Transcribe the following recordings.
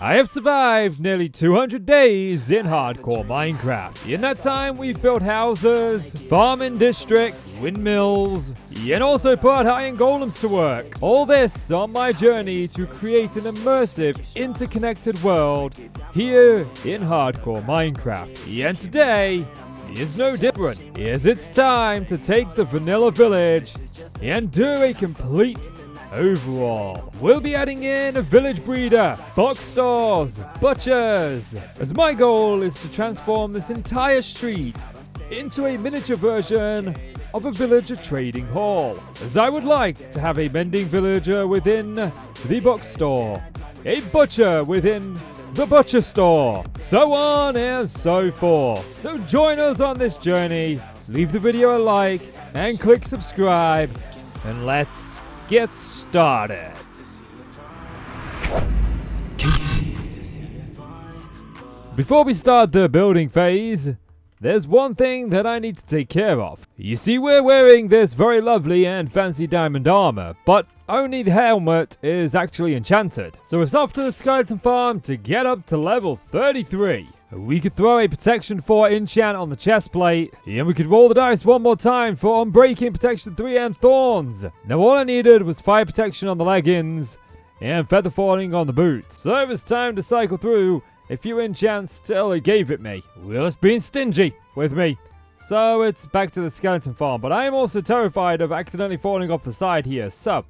I have survived nearly 200 days in hardcore Minecraft. In that time, we've built houses, farming district, windmills, and also put iron golems to work. All this on my journey to create an immersive, interconnected world here in hardcore Minecraft. And today is no different, as it's time to take the vanilla village and do a complete overall. We'll be adding in a village breeder, box stores, butchers, as my goal is to transform this entire street into a miniature version of a villager trading hall, as I would like to have a mending villager within the box store, a butcher within the butcher store, so on and so forth. So join us on this journey, leave the video a like, and click subscribe, and let's get started. Before we start the building phase, there's one thing that I need to take care of. You see, we're wearing this very lovely and fancy diamond armor, but only the helmet is actually enchanted. So it's off to the skeleton farm to get up to level 33. We could throw a protection 4 enchant on the chest plate, and we could roll the dice one more time for unbreaking protection 3 and thorns. Now all I needed was fire protection on the leggings and feather falling on the boots. So it was time to cycle through a few enchants till it gave it me. Well, it's been stingy with me. So it's back to the skeleton farm, but I am also terrified of accidentally falling off the side here. So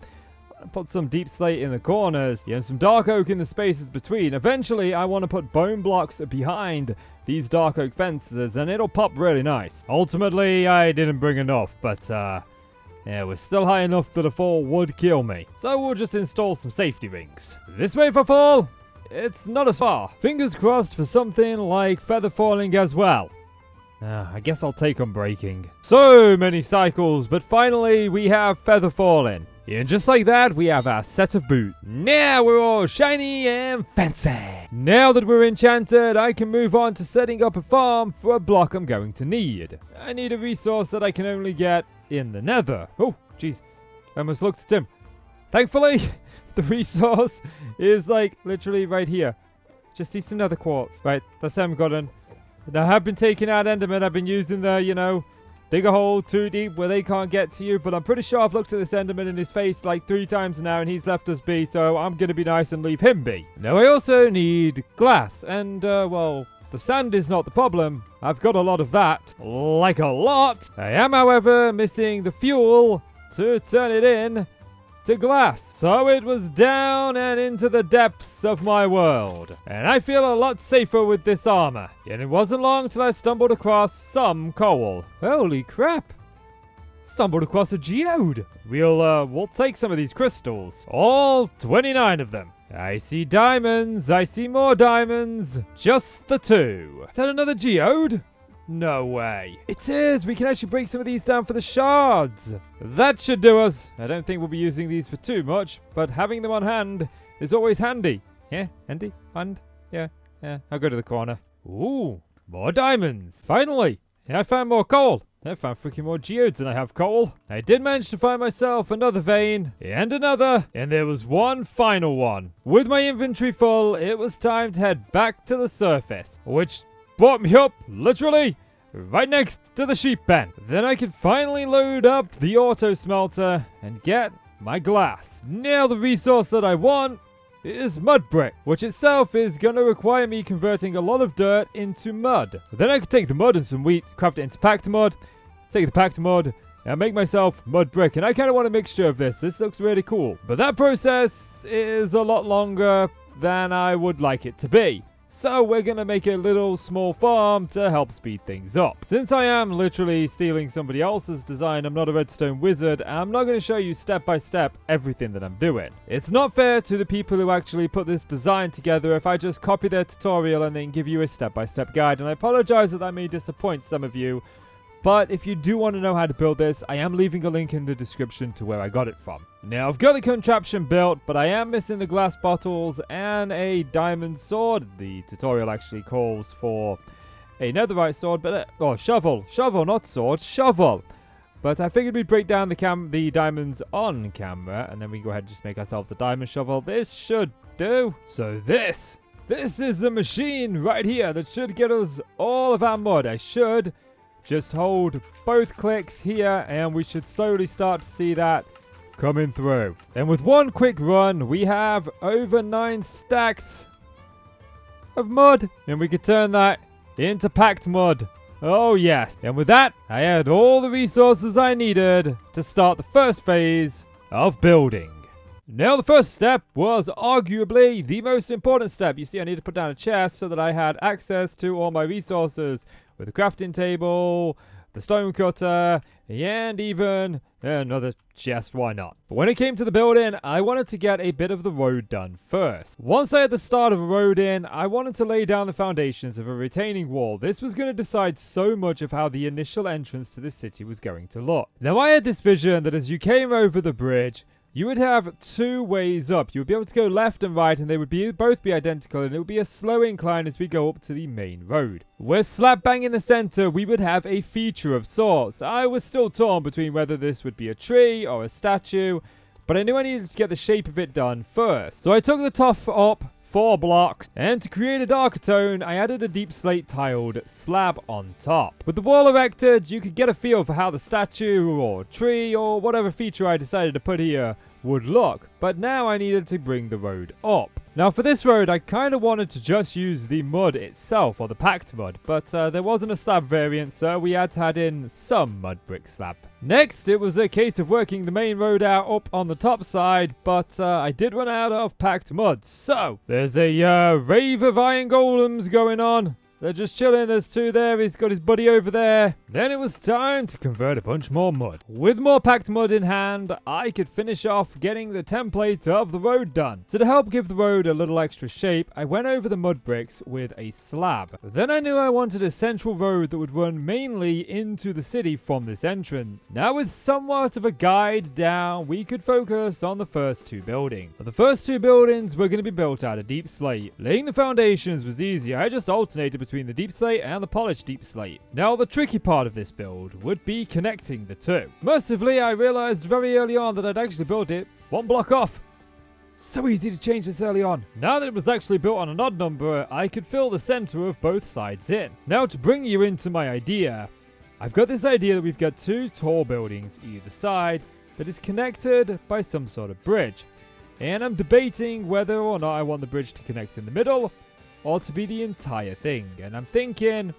I put some deep slate in the corners and some dark oak in the spaces between. Eventually, I want to put bone blocks behind these dark oak fences, and it'll pop really nice. Ultimately, I didn't bring enough, but yeah, we're still high enough that a fall would kill me. So we'll just install some safety rings. This way for fall, it's not as far. Fingers crossed for something like feather falling as well. I guess I'll take on breaking. So many cycles, but finally we have feather falling. And just like that, we have our set of boots. Now we're all shiny and fancy. Now that we're enchanted, I can move on to setting up a farm for a block I'm going to need. I need a resource that I can only get in the nether. Oh, jeez. I almost looked at him. Thankfully, the resource is like literally right here. Just need some nether quartz. Right, that's how I'm gotten. I have been taking out endermen. I've been using the, dig a hole too deep where they can't get to you, but I'm pretty sure I've looked at this enderman in his face like 3 times now and he's left us be, so I'm gonna be nice and leave him be. Now I also need glass, and well, the sand is not the problem. I've got a lot of that, like a lot. I am, however, missing the fuel to turn it in to glass. So it was down and into the depths of my world, and I feel a lot safer with this armor. And it wasn't long till I stumbled across some coal. Holy crap! Stumbled across a geode. We'll take some of these crystals, all 29 of them. I see diamonds, I see more diamonds, just the 2. Is that another geode? No way. It is! We can actually break some of these down for the shards. That should do us. I don't think we'll be using these for too much, but having them on hand is always handy. Yeah, handy? Hand? Yeah. I'll go to the corner. Ooh, more diamonds. Finally! I found more coal. I found freaking more geodes than I have coal. I did manage to find myself another vein, and another, and there was one final one. With my inventory full, it was time to head back to the surface, which brought me up, literally, right next to the sheep pen. Then I could finally load up the auto smelter and get my glass. Now the resource that I want is mud brick, which itself is going to require me converting a lot of dirt into mud. Then I could take the mud and some wheat, craft it into packed mud, take the packed mud, and make myself mud brick. And I kind of want a mixture of this. This looks really cool. But that process is a lot longer than I would like it to be. So we're going to make a little small farm to help speed things up. Since I am literally stealing somebody else's design, I'm not a redstone wizard, and I'm not going to show you step by step everything that I'm doing. It's not fair to the people who actually put this design together if I just copy their tutorial and then give you a step-by-step guide, and I apologize that I may disappoint some of you. But if you do want to know how to build this, I am leaving a link in the description to where I got it from. Now, I've got the contraption built, but I am missing the glass bottles and a diamond sword. The tutorial actually calls for a netherite sword, but shovel, not sword, shovel. But I figured we'd break down the diamonds on camera, and then we can go ahead and just make ourselves a diamond shovel. This should do. So this This is the machine right here that should get us all of our mud. I should just hold both clicks here and we should slowly start to see that coming through. Then with one quick run, we have over 9 stacks of mud, and we could turn that into packed mud. Oh yes. And with that, I had all the resources I needed to start the first phase of building. Now the first step was arguably the most important step. You see, I need to put down a chest so that I had access to all my resources with a crafting table, the stone cutter, and even another chest, why not? But when it came to the building, I wanted to get a bit of the road done first. Once I had the start of a road in, I wanted to lay down the foundations of a retaining wall. This was going to decide so much of how the initial entrance to this city was going to look. Now I had this vision that as you came over the bridge, you would have 2 ways up. You would be able to go left and right, and they would both be identical, and it would be a slow incline as we go up to the main road. Where slap bang in the center, we would have a feature of sorts. I was still torn between whether this would be a tree or a statue, but I knew I needed to get the shape of it done first. So I took the top up 4 blocks, and to create a darker tone, I added a deep slate tiled slab on top. With the wall erected, you could get a feel for how the statue or tree or whatever feature I decided to put here would look, but now I needed to bring the road up. Now for this road, I kind of wanted to just use the mud itself, or the packed mud, but there wasn't a slab variant, so we had to add in some mud brick slab. Next, it was a case of working the main road out up on the top side, but I did run out of packed mud, so there's a rave of iron golems going on. They're just chilling. There's 2 there. He's got his buddy over there. Then it was time to convert a bunch more mud. With more packed mud in hand, I could finish off getting the template of the road done. So to help give the road a little extra shape, I went over the mud bricks with a slab. Then I knew I wanted a central road that would run mainly into the city from this entrance. Now with somewhat of a guide down, we could focus on the first 2 buildings. The first 2 buildings were going to be built out of deep slate. Laying the foundations was easy. I just alternated between the deep slate and the polished deep slate. Now the tricky part of this build would be connecting the 2. Mercifully, I realized very early on that I'd actually built it 1 block off. So easy to change this early on. Now that it was actually built on an odd number, I could fill the center of both sides in. Now to bring you into my idea, I've got this idea that we've got 2 tall buildings either side that is connected by some sort of bridge. And I'm debating whether or not I want the bridge to connect in the middle or to be the entire thing. And I'm thinking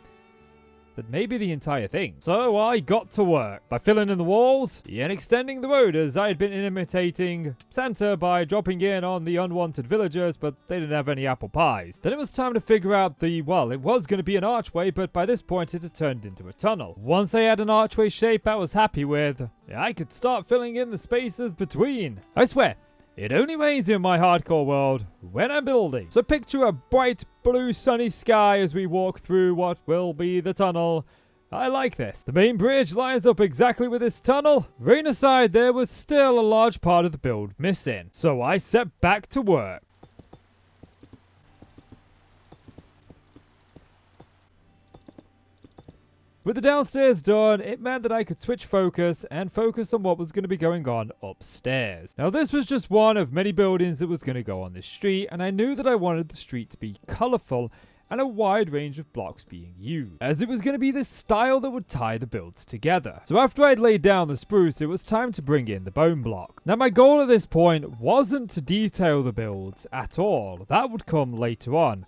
that maybe the entire thing. So I got to work by filling in the walls and extending the road as I had been imitating Santa by dropping in on the unwanted villagers, but they didn't have any apple pies. Then it was time to figure out it was going to be an archway, but by this point it had turned into a tunnel. Once I had an archway shape I was happy with, I could start filling in the spaces between. I swear, it only rains in my hardcore world when I'm building. So picture a bright blue sunny sky as we walk through what will be the tunnel. I like this. The main bridge lines up exactly with this tunnel. Rain aside, there was still a large part of the build missing. So I set back to work. With the downstairs done, it meant that I could switch focus and focus on what was going to be going on upstairs. Now this was just one of many buildings that was going to go on this street, and I knew that I wanted the street to be colourful and a wide range of blocks being used, as it was going to be this style that would tie the builds together. So after I'd laid down the spruce, it was time to bring in the bone block. Now my goal at this point wasn't to detail the builds at all. That would come later on.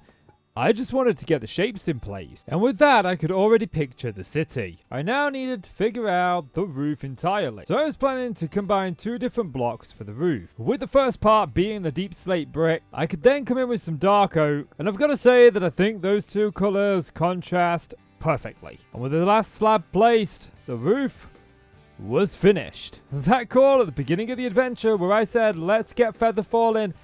I just wanted to get the shapes in place, and with that I could already picture the city. I now needed to figure out the roof entirely, so I was planning to combine 2 different blocks for the roof. With the first part being the deep slate brick, I could then come in with some dark oak, and I've got to say that I think those 2 colours contrast perfectly. And with the last slab placed, the roof was finished. That call at the beginning of the adventure where I said let's get feather falling,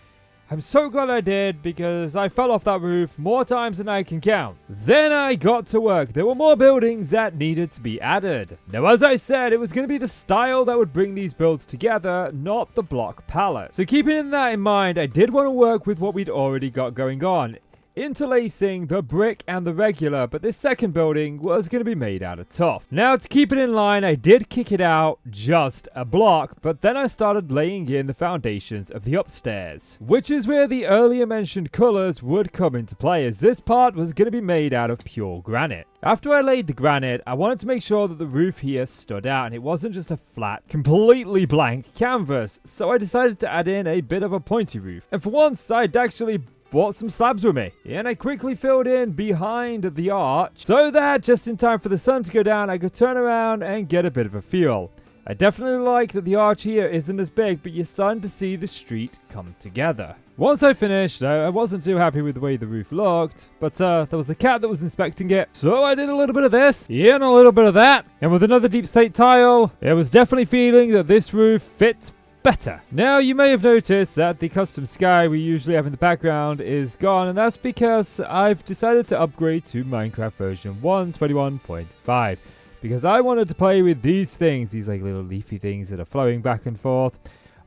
I'm so glad I did, because I fell off that roof more times than I can count. Then I got to work. There were more buildings that needed to be added. Now, as I said, it was going to be the style that would bring these builds together, not the block palette. So keeping that in mind, I did want to work with what we'd already got going on. interlacing the brick and the regular, but this second building was going to be made out of tuff. Now, to keep it in line, I did kick it out just a block, but then I started laying in the foundations of the upstairs, which is where the earlier mentioned colours would come into play, as this part was going to be made out of pure granite. After I laid the granite, I wanted to make sure that the roof here stood out and it wasn't just a flat, completely blank canvas, so I decided to add in a bit of a pointy roof. And for once, I'd actually brought some slabs with me, and I quickly filled in behind the arch so that just in time for the sun to go down, I could turn around and get a bit of a feel. I definitely like that the arch here isn't as big, but you're starting to see the street come together. Once I finished, though, I wasn't too happy with the way the roof looked, but there was a cat that was inspecting it, so I did a little bit of this, and a little bit of that, and with another deep slate tile, it was definitely feeling that this roof fits better. Now, you may have noticed that the custom sky we usually have in the background is gone, and that's because I've decided to upgrade to Minecraft version 1.21.5. Because I wanted to play with these things, these like little leafy things that are flowing back and forth.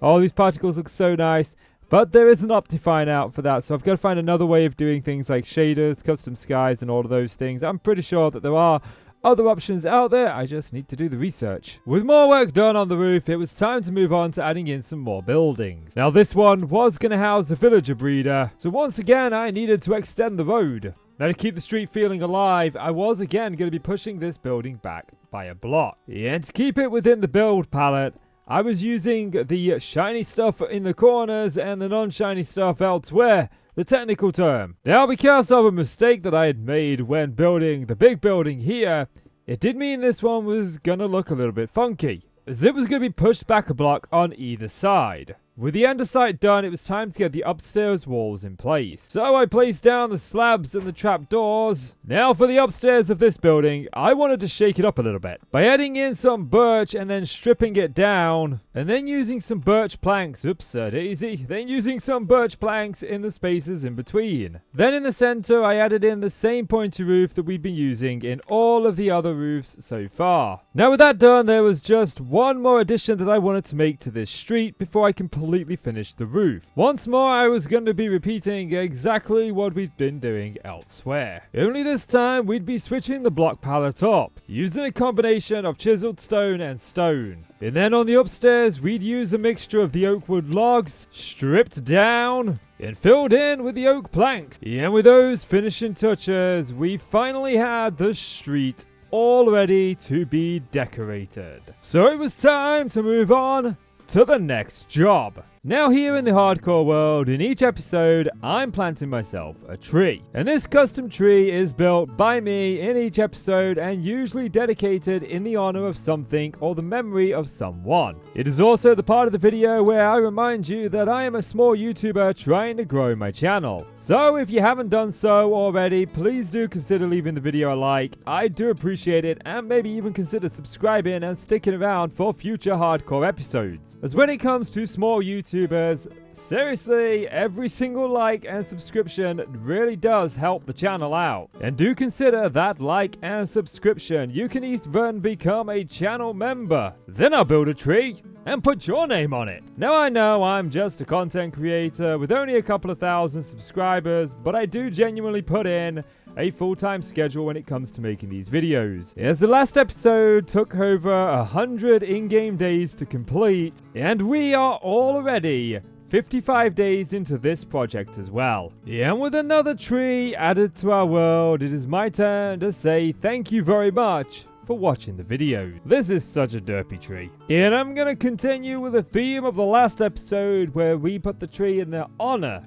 All these particles look so nice, but there is an Optifine out for that, so I've got to find another way of doing things like shaders, custom skies, and all of those things. I'm pretty sure that there are other options out there, I just need to do the research. With more work done on the roof, it was time to move on to adding in some more buildings. Now this one was going to house a villager breeder, so once again I needed to extend the road. Now, to keep the street feeling alive, I was again going to be pushing this building back by a block. And to keep it within the build palette, I was using the shiny stuff in the corners and the non-shiny stuff elsewhere, the technical term. Now, because of a mistake that I had made when building the big building here, it did mean this one was going to look a little bit funky, as it was going to be pushed back a block on either side. With the underside done, it was time to get the upstairs walls in place. So I placed down the slabs and the trapdoors. Now for the upstairs of this building, I wanted to shake it up a little bit by adding in some birch and then stripping it down. And then using some birch planks, then using some birch planks in the spaces in between. Then in the center, I added in the same pointy roof that we've been using in all of the other roofs so far. Now with that done, there was just one more addition that I wanted to make to this street before I completely finished the roof. Once more, I was going to be repeating exactly what we've been doing elsewhere. Only this time, we'd be switching the block palette up, using a combination of chiseled stone and stone. And then on the upstairs, we'd use a mixture of the oak wood logs, stripped down, and filled in with the oak planks. And with those finishing touches, we finally had the street all ready to be decorated. So it was time to move on to the next job. Now here in the hardcore world, in each episode, I'm planting myself a tree. And this custom tree is built by me in each episode and usually dedicated in the honor of something or the memory of someone. It is also the part of the video where I remind you that I am a small YouTuber trying to grow my channel. So if you haven't done so already, please do consider leaving the video a like. I do appreciate it, and maybe even consider subscribing and sticking around for future hardcore episodes. As when it comes to small YouTubers, seriously, every single like and subscription really does help the channel out. And do consider that like and subscription. You can even become a channel member. Then I'll build a tree and put your name on it. Now I know I'm just a content creator with only a couple of thousand subscribers, but I do genuinely put in a full-time schedule when it comes to making these videos. As the last episode took over 100 in-game days to complete, and we are already 55 days into this project as well. And with another tree added to our world, it is my turn to say thank you very much for watching the video. This is such a derpy tree. And I'm going to continue with the theme of the last episode where we put the tree in the honor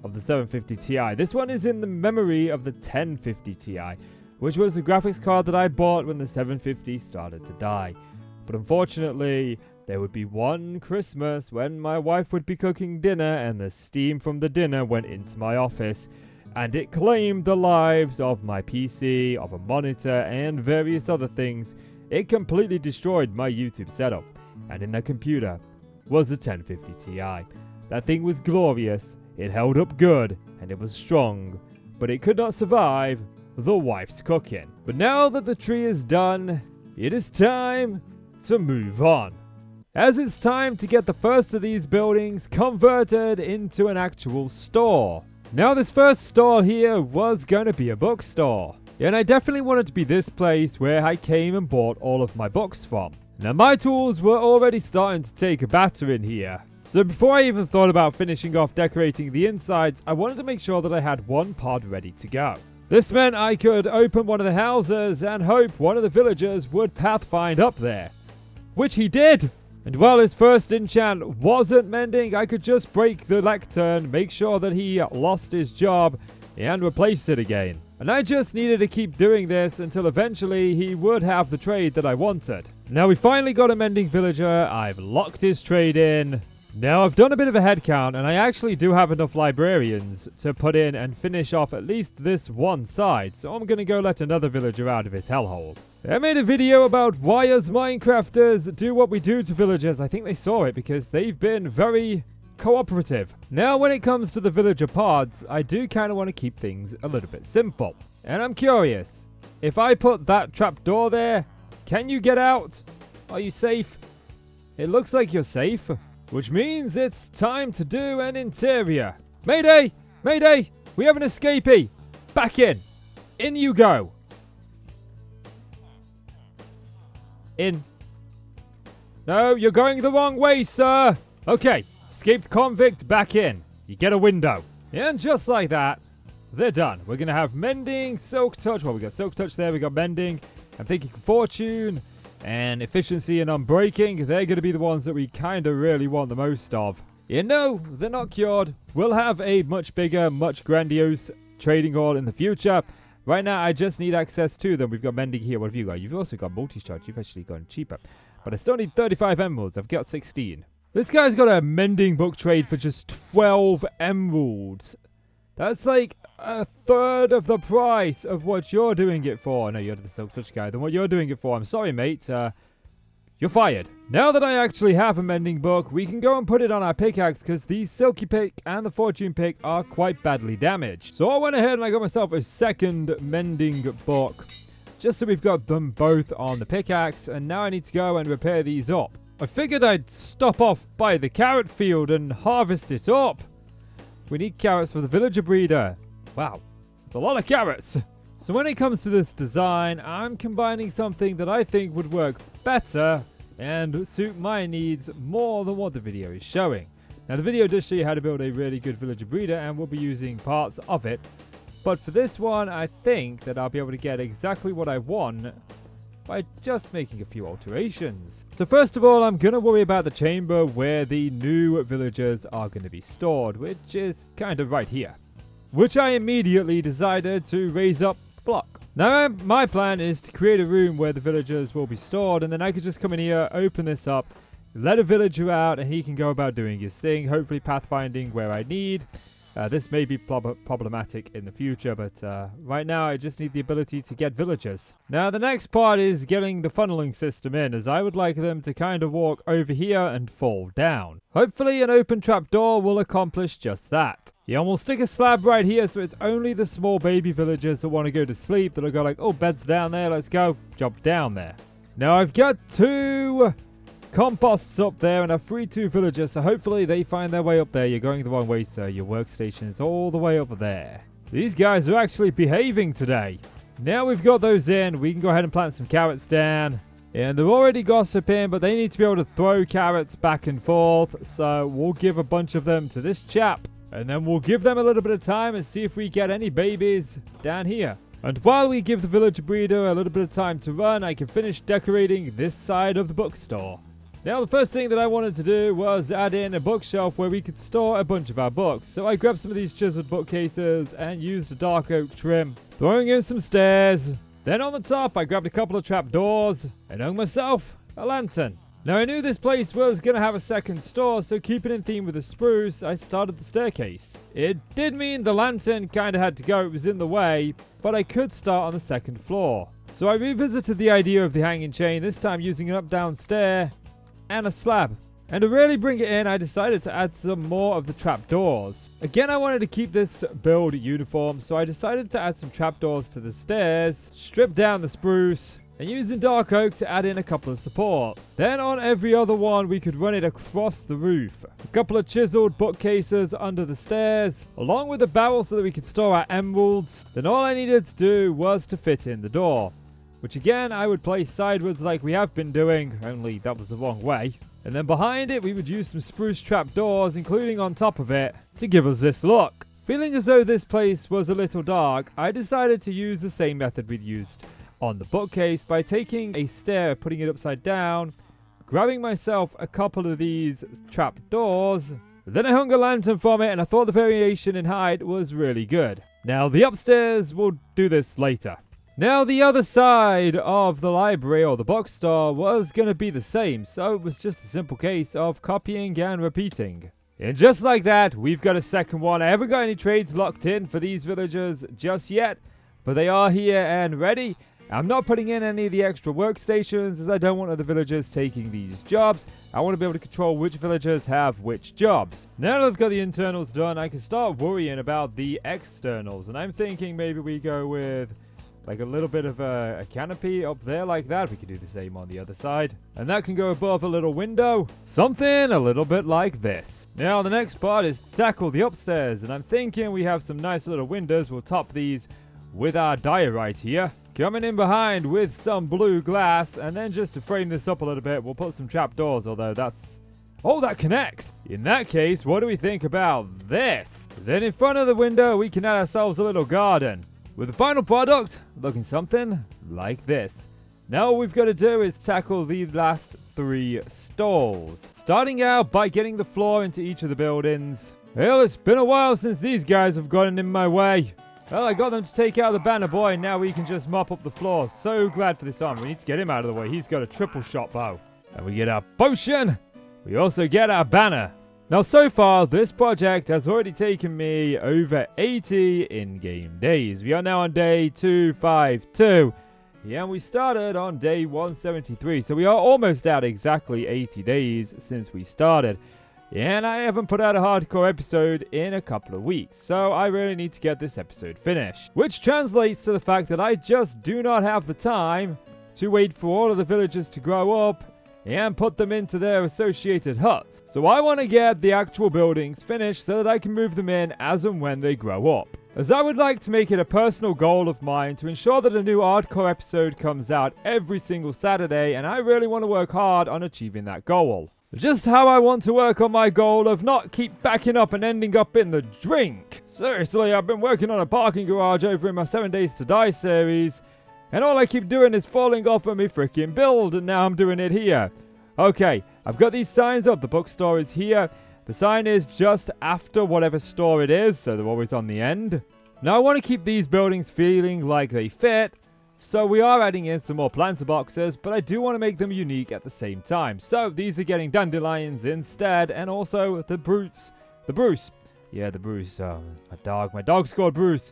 of the 750 Ti. This one is in the memory of the 1050 Ti, which was the graphics card that I bought when the 750 started to die. But unfortunately, there would be one Christmas when my wife would be cooking dinner and the steam from the dinner went into my office, and it claimed the lives of my PC, of a monitor, and various other things. It completely destroyed my YouTube setup, and in that computer was the 1050 Ti. That thing was glorious, it held up good, and it was strong, but it could not survive the wife's cooking. But now that the tree is done, it is time to move on, as it's time to get the first of these buildings converted into an actual store. Now this first store here was going to be a bookstore. And I definitely wanted to be this place where I came and bought all of my books from. Now my tools were already starting to take a batter in here. So before I even thought about finishing off decorating the insides, I wanted to make sure that I had one pod ready to go. This meant I could open one of the houses and hope one of the villagers would pathfind up there. Which he did! And while his first enchant wasn't mending, I could just break the lectern, make sure that he lost his job, and replace it again. And I just needed to keep doing this until eventually he would have the trade that I wanted. Now we finally got a mending villager, I've locked his trade in. Now I've done a bit of a head count and I actually do have enough librarians to put in and finish off at least this one side. So I'm going to go let another villager out of his hellhole. I made a video about why us Minecrafters do what we do to villagers. I think they saw it because they've been very cooperative. Now when it comes to the villager pods, I do kind of want to keep things a little bit simple. And I'm curious, if I put that trapdoor there, can you get out? Are you safe? It looks like you're safe. Which means it's time to do an interior. Mayday! Mayday! We have an escapee! Back in! In you go! In. No, you're going the wrong way, sir! Okay, escaped convict back in. You get a window. And just like that, they're done. We're going to have mending, silk touch. Well, we got silk touch there, we got mending. I'm thinking fortune. And efficiency and unbreaking, they're going to be the ones that we kind of really want the most of. You know, they're not cured. We'll have a much bigger, much grandiose trading hall in the future. Right now, I just need access to them. We've got mending here. What have you got? You've also got multi-charge. You've actually gone cheaper. But I still need 35 emeralds. I've got 16. This guy's got a mending book trade for just 12 emeralds. That's like a third of the price of what you're doing it for. No, you're the silk touch guy. Than what you're doing it for. I'm sorry, mate. You're fired. Now that I actually have a mending book, we can go and put it on our pickaxe because the silky pick and the fortune pick are quite badly damaged. So I went ahead and I got myself a second mending book just so we've got them both on the pickaxe. And now I need to go and repair these up. I figured I'd stop off by the carrot field and harvest it up. We need carrots for the villager breeder. Wow, that's a lot of carrots. So when it comes to this design, I'm combining something that I think would work better and suit my needs more than what the video is showing. Now the video does show you how to build a really good villager breeder and we'll be using parts of it. But for this one, I think that I'll be able to get exactly what I want by just making a few alterations. So first of all, I'm going to worry about the chamber where the new villagers are going to be stored, which is kind of right here. Which I immediately decided to raise up a block. Now my plan is to create a room where the villagers will be stored, and then I could just come in here, open this up, let a villager out, and he can go about doing his thing, hopefully pathfinding where I need. This may be problematic in the future, but right now I just need the ability to get villagers. Now the next part is getting the funneling system in, as I would like them to kind of walk over here and fall down. Hopefully an open trapdoor will accomplish just that. Yeah, and we'll stick a slab right here so it's only the small baby villagers that want to go to sleep that'll go like, oh, bed's down there, let's go, jump down there. Now I've got 2 composts up there and I've freed 2 villagers, so hopefully they find their way up there. You're going the wrong way, sir. Your workstation is all the way up there. These guys are actually behaving today. Now we've got those in, we can go ahead and plant some carrots down. And they're already gossiping, but they need to be able to throw carrots back and forth, so we'll give a bunch of them to this chap. And then we'll give them a little bit of time and see if we get any babies down here. And while we give the villager breeder a little bit of time to run, I can finish decorating this side of the bookstore. Now the first thing that I wanted to do was add in a bookshelf where we could store a bunch of our books. So I grabbed some of these chiseled bookcases and used a dark oak trim, throwing in some stairs. Then on the top I grabbed a couple of trapdoors and hung myself a lantern. Now I knew this place was going to have a second store, so keeping in theme with the spruce, I started the staircase. It did mean the lantern kind of had to go, it was in the way, but I could start on the second floor. So I revisited the idea of the hanging chain, this time using an up-down stair and a slab. And to really bring it in, I decided to add some more of the trapdoors. Again, I wanted to keep this build uniform, so I decided to add some trapdoors to the stairs, strip down the spruce, and using dark oak to add in a couple of supports. Then on every other one we could run it across the roof. A couple of chiseled bookcases under the stairs, along with a barrel so that we could store our emeralds. Then all I needed to do was to fit in the door, which again I would place sideways like we have been doing, only that was the wrong way. And then behind it we would use some spruce trapdoors, including on top of it, to give us this look. Feeling as though this place was a little dark, I decided to use the same method we'd used on the bookcase by taking a stair, putting it upside down, grabbing myself a couple of these trapdoors. Then I hung a lantern from it, and I thought the variation in height was really good. Now the upstairs, we'll do this later. Now the other side of the library or the bookstore was going to be the same, so it was just a simple case of copying and repeating. And just like that, we've got a second one. I haven't got any trades locked in for these villagers just yet, but they are here and ready. I'm not putting in any of the extra workstations as I don't want other villagers taking these jobs. I want to be able to control which villagers have which jobs. Now that I've got the internals done, I can start worrying about the externals. And I'm thinking maybe we go with like a little bit of a canopy up there like that. We could do the same on the other side. And that can go above a little window. Something a little bit like this. Now the next part is to tackle the upstairs. And I'm thinking we have some nice little windows. We'll top these with our diorite here. Coming in behind with some blue glass, and then just to frame this up a little bit, we'll put some trapdoors, although that's... Oh, that connects! In that case, what do we think about this? Then in front of the window, we can add ourselves a little garden, with the final product looking something like this. Now all we've got to do is tackle the last 3 stalls, starting out by getting the floor into each of the buildings. Well, it's been a while since these guys have gotten in my way. Well, I got them to take out the banner boy, and now we can just mop up the floor. So glad for this armor. We need to get him out of the way. He's got a triple shot bow. And we get our potion. We also get our banner. Now, so far, this project has already taken me over 80 in-game days. We are now on day 252. Yeah, and we started on day 173. So we are almost at exactly 80 days since we started. And I haven't put out a hardcore episode in a couple of weeks, so I really need to get this episode finished. Which translates to the fact that I just do not have the time to wait for all of the villagers to grow up and put them into their associated huts. So I want to get the actual buildings finished so that I can move them in as and when they grow up. As I would like to make it a personal goal of mine to ensure that a new hardcore episode comes out every single Saturday, and I really want to work hard on achieving that goal. Just how I want to work on my goal of not keep backing up and ending up in the drink. Seriously, I've been working on a parking garage over in my 7 Days to Die series, and all I keep doing is falling off of me freaking build, and now I'm doing it here. Okay, I've got these signs up. The bookstore is here. The sign is just after whatever store it is, so they're always on the end. Now I want to keep these buildings feeling like they fit, so we are adding in some more planter boxes, but I do want to make them unique at the same time. So these are getting dandelions instead, and also the Bruce. Yeah, the Bruce. My dog's called Bruce.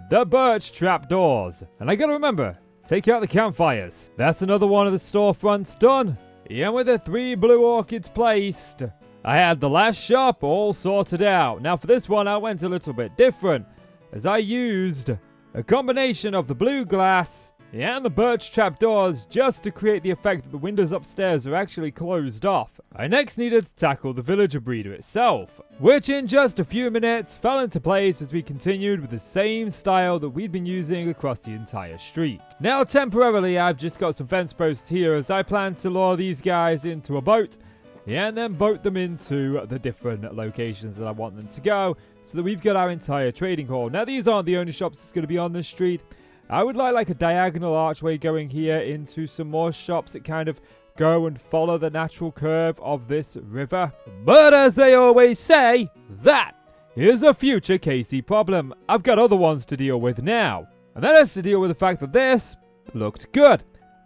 The birch trapdoors. And I gotta remember, take out the campfires. That's another one of the storefronts done. And with the 3 blue orchids placed, I had the last shop all sorted out. Now for this one, I went a little bit different, as I used a combination of the blue glass and the birch trapdoors just to create the effect that the windows upstairs are actually closed off. I next needed to tackle the villager breeder itself, which in just a few minutes fell into place as we continued with the same style that we'd been using across the entire street. Now temporarily I've just got some fence posts here as I plan to lure these guys into a boat and then boat them into the different locations that I want them to go, so that we've got our entire trading hall. Now these aren't the only shops that's going to be on this street. I would like a diagonal archway going here into some more shops that kind of go and follow the natural curve of this river. But as they always say, that is a future Casey problem. I've got other ones to deal with now. And that has to deal with the fact that this looked good.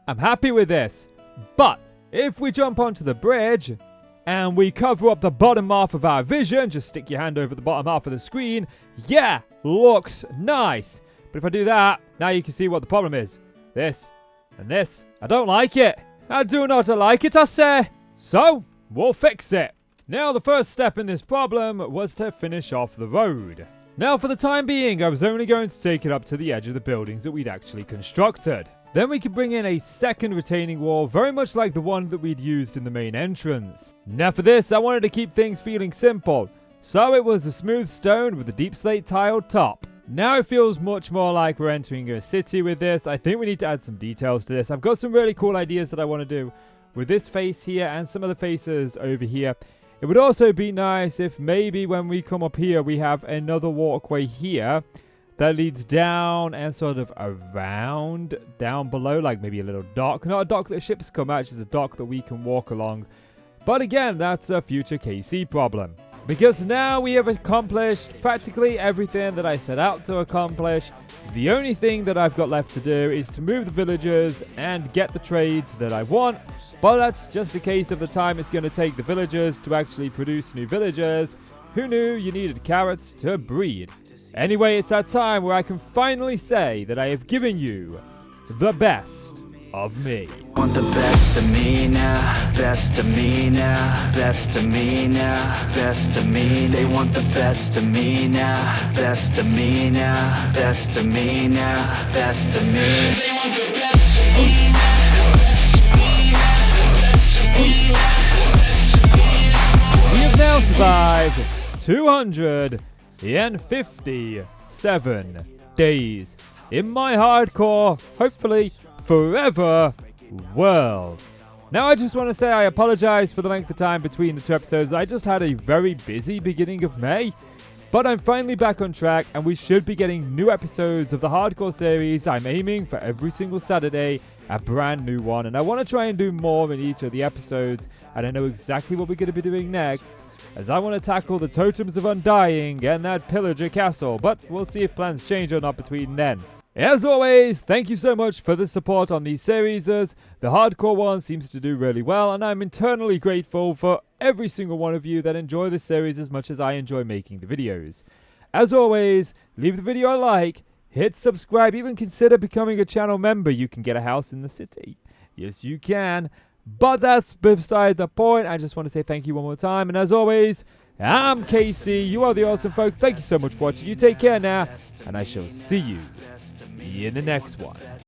I'm happy with this. But if we jump onto the bridge and we cover up the bottom half of our vision, just stick your hand over the bottom half of the screen, yeah, looks nice. But if I do that, now you can see what the problem is. This and this. I don't like it. I do not like it, I say. So, we'll fix it. Now, the first step in this problem was to finish off the road. Now, for the time being, I was only going to take it up to the edge of the buildings that we'd actually constructed. Then we can bring in a second retaining wall, very much like the one that we'd used in the main entrance. Now for this, I wanted to keep things feeling simple, so it was a smooth stone with a deep slate tiled top. Now it feels much more like we're entering a city with this. I think we need to add some details to this. I've got some really cool ideas that I want to do with this face here and some of the faces over here. It would also be nice if maybe when we come up here, we have another walkway here that leads down and sort of around down below, like maybe a little dock. Not a dock that ships come at, just a dock that we can walk along. But again, that's a future KC problem. Because now we have accomplished practically everything that I set out to accomplish. The only thing that I've got left to do is to move the villagers and get the trades that I want. But that's just a case of the time it's going to take the villagers to actually produce new villagers. Who knew you needed carrots to breed? Anyway, it's that time where I can finally say that I have given you the best of me. Want the best of me now, best of me now, best of me now, best of me. They want the best of me now, best of me now, best of me now, best of me. They want the best of me now. We have now survived 257 days in my hardcore, hopefully forever world. Now I just want to say I apologize for the length of time between the two episodes. I just had a very busy beginning of May, but I'm finally back on track and we should be getting new episodes of the hardcore series. I'm aiming for every single Saturday a brand new one, and I want to try and do more in each of the episodes, and I know exactly what we're going to be doing next, as I want to tackle the Totems of Undying and that Pillager Castle, but we'll see if plans change or not between then. As always, thank you so much for the support on these series. The hardcore one seems to do really well, and I'm eternally grateful for every single one of you that enjoy this series as much as I enjoy making the videos. As always, leave the video a like, hit subscribe, even consider becoming a channel member. You can get a house in the city. Yes, you can. But that's beside the point. I just want to say thank you one more time, and as always, I'm Casey. You are the awesome folk. Thank you so much for watching. You take care now, and I shall see you in the next one.